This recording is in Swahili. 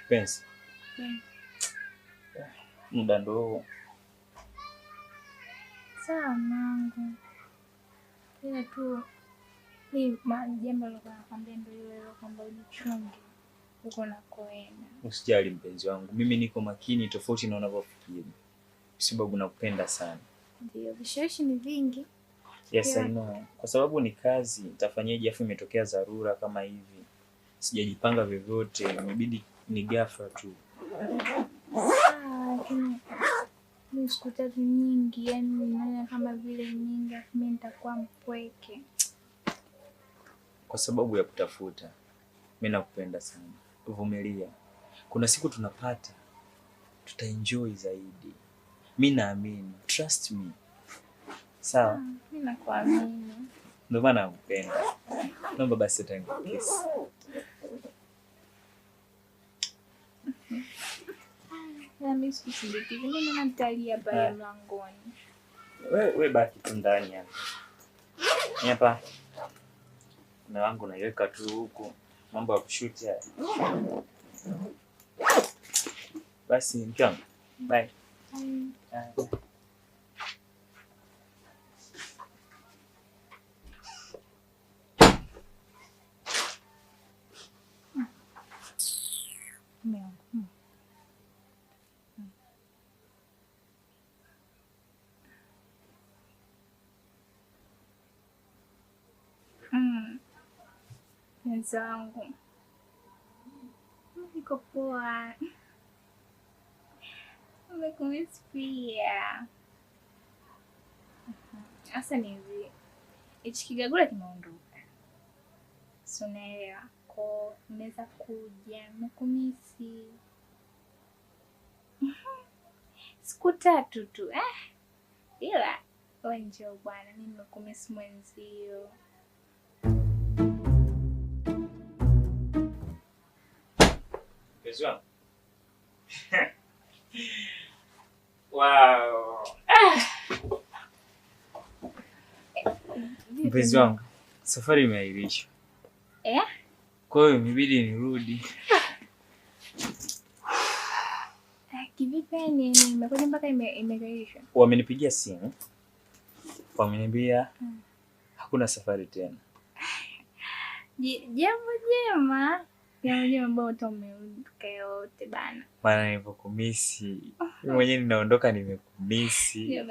Penzi. Muda ndo sawa mangu. Ila tu ni jambo la kwambia ndio ile kwamba unichunge huko nakoenda. Usijali mpenzi wangu. Mimi niko makini tofauti na unavyofikiri. Sababu nakupenda sana. Ndio, vishawishi ni vingi. Yes, I know. Kwa sababu ni kazi, nitafanyaje afu imetokea dharura kama hivi. Sijajipanga vyovyote, imebidi ni ghafla tu. Ni siku tatu nyingi, yani naona kama vile nyingi, mimi nitakuwa mpweke. Kwa sababu ya kutafuta. Mimi nakupenda sana. Vumilia. Kuna siku tunapata, tutaenjoy zaidi. Mimi naamini, trust me. Sawa? Mimi nakuamini. Ndio maana nakupenda. Naomba basi utanikukiss. Mimi sikusindiki. Mimi natalia pale mlangoni. Wewe baki tu ndani hapa. Hapa. Na wangu naiweka tu huko. Mambo ya kushoot haya. Basi mkiangu. Bye. Mwenzangu. Niko poa. Umekumisi pia. Asa ni hivi. Hichi kigagula kimeondoka. Si unaelewa. Kwa unaweza kuja. Umekumisi. Siku 3 tu. Ila wewe njoo bwana, mimi nimekumisi mwenzio. Pezwa. Wow. Mpenzi wangu, safari imeahirishwa. Kwa hiyo imebidi nirudi. Kivipi nimekuja mpaka imeahirishwa? Wamenipigia simu. Wameniambia hakuna safari tena. Jambo jema. Jambo jema ambao utaondoka yote bana. Maana nilipokumisi. Mimi mwenyewe ninaondoka nimekumisi.